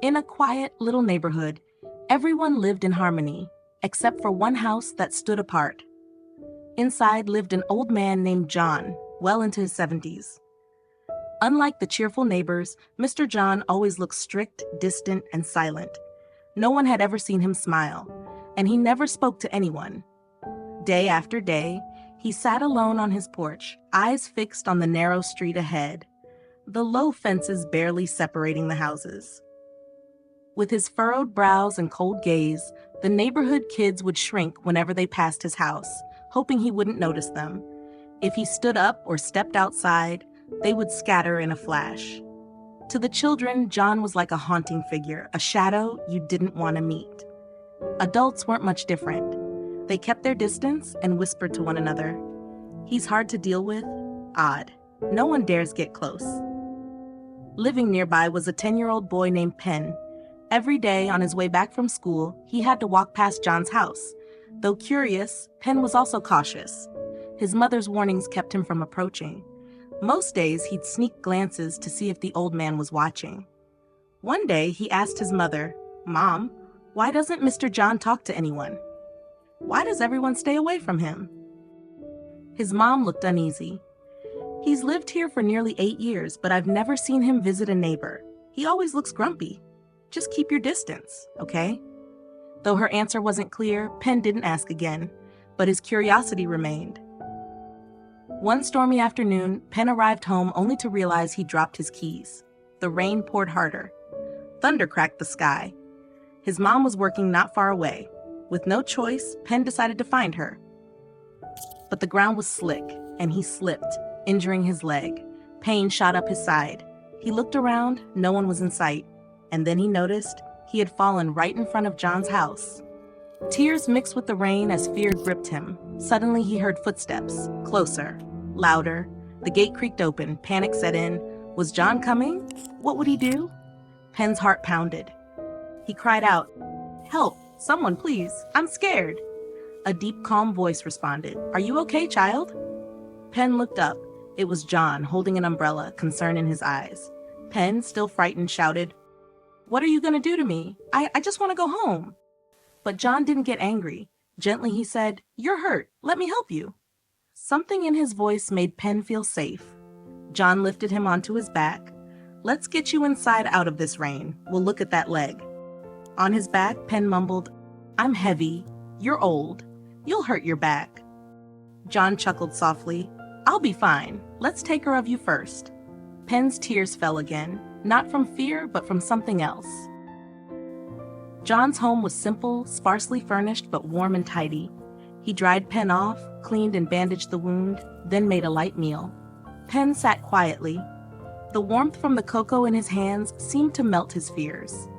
In a quiet little neighborhood, everyone lived in harmony, except for one house that stood apart. Inside lived an old man named John, well into his 70s. Unlike the cheerful neighbors, Mr. John always looked strict, distant, and silent. No one had ever seen him smile, and he never spoke to anyone. Day after day, he sat alone on his porch, eyes fixed on the narrow street ahead, the low fences barely separating the houses. With his furrowed brows and cold gaze, the neighborhood kids would shrink whenever they passed his house, hoping he wouldn't notice them. If he stood up or stepped outside, they would scatter in a flash. To the children, John was like a haunting figure, a shadow you didn't want to meet. Adults weren't much different. They kept their distance and whispered to one another. He's hard to deal with, odd. No one dares get close. Living nearby was a 10-year-old boy named Penn. Every day on his way back from school, he had to walk past John's house. Though curious, Penn was also cautious. His mother's warnings kept him from approaching. Most days, he'd sneak glances to see if the old man was watching. One day, he asked his mother, "Mom, why doesn't Mr. John talk to anyone? Why does everyone stay away from him?" His mom looked uneasy. "He's lived here for nearly 8 years, but I've never seen him visit a neighbor. He always looks grumpy. Just keep your distance, okay?" Though her answer wasn't clear, Penn didn't ask again, but his curiosity remained. One stormy afternoon, Penn arrived home only to realize he dropped his keys. The rain poured harder. Thunder cracked the sky. His mom was working not far away. With no choice, Penn decided to find her. But the ground was slick, and he slipped, injuring his leg. Pain shot up his side. He looked around, no one was in sight. And then he noticed he had fallen right in front of John's house. Tears mixed with the rain as fear gripped him. Suddenly he heard footsteps, closer, louder. The gate creaked open, panic set in. Was John coming? What would he do? Penn's heart pounded. He cried out, "Help! Someone please! I'm scared!" A deep, calm voice responded, "Are you okay, child?" Penn looked up. It was John, holding an umbrella, concern in his eyes. Penn, still frightened, shouted, "What are you going to do to me? I just want to go home." But John didn't get angry. Gently he said, "You're hurt. Let me help you." Something in his voice made Penn feel safe. John lifted him onto his back. "Let's get you inside out of this rain. We'll look at that leg." On his back, Penn mumbled, "I'm heavy. You're old. You'll hurt your back." John chuckled softly. "I'll be fine. Let's take care of you first." Penn's tears fell again, not from fear, but from something else. John's home was simple, sparsely furnished, but warm and tidy. He dried Penn off, cleaned and bandaged the wound, then made a light meal. Penn sat quietly. The warmth from the cocoa in his hands seemed to melt his fears.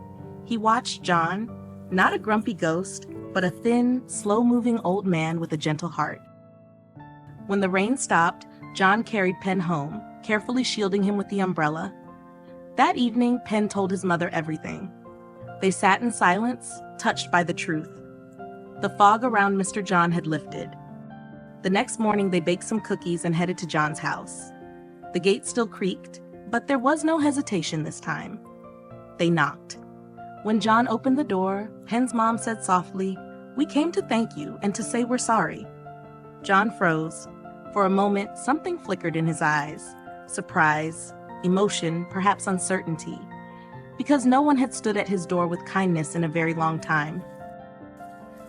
He watched John, not a grumpy ghost, but a thin, slow-moving old man with a gentle heart. When the rain stopped, John carried Penn home, carefully shielding him with the umbrella. That evening, Penn told his mother everything. They sat in silence, touched by the truth. The fog around Mr. John had lifted. The next morning, they baked some cookies and headed to John's house. The gate still creaked, but there was no hesitation this time. They knocked. When John opened the door, Penn's mom said softly, "We came to thank you and to say we're sorry." John froze. For a moment, something flickered in his eyes. Surprise, emotion, perhaps uncertainty. Because no one had stood at his door with kindness in a very long time.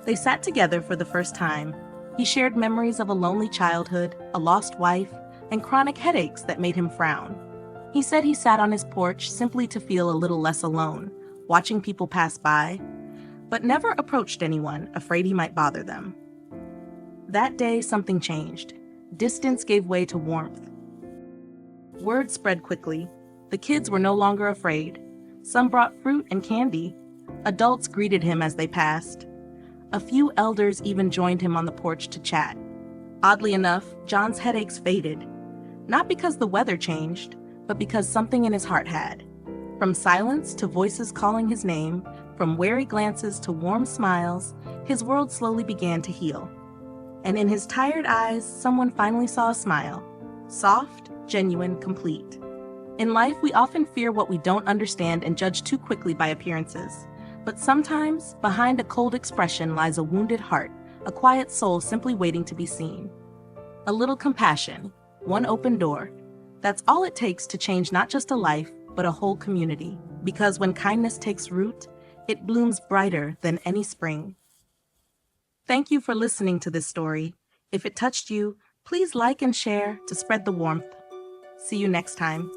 They sat together for the first time. He shared memories of a lonely childhood, a lost wife, and chronic headaches that made him frown. He said he sat on his porch simply to feel a little less alone, watching people pass by, but never approached anyone, afraid he might bother them. That day, something changed. Distance gave way to warmth. Word spread quickly. The kids were no longer afraid. Some brought fruit and candy. Adults greeted him as they passed. A few elders even joined him on the porch to chat. Oddly enough, John's headaches faded. Not because the weather changed, but because something in his heart had. From silence to voices calling his name, from wary glances to warm smiles, his world slowly began to heal. And in his tired eyes, someone finally saw a smile. Soft, genuine, complete. In life, we often fear what we don't understand and judge too quickly by appearances. But sometimes, behind a cold expression lies a wounded heart, a quiet soul simply waiting to be seen. A little compassion, one open door. That's all it takes to change not just a life, but a whole community. Because when kindness takes root, it blooms brighter than any spring. Thank you for listening to this story. If it touched you, please like and share to spread the warmth. See you next time.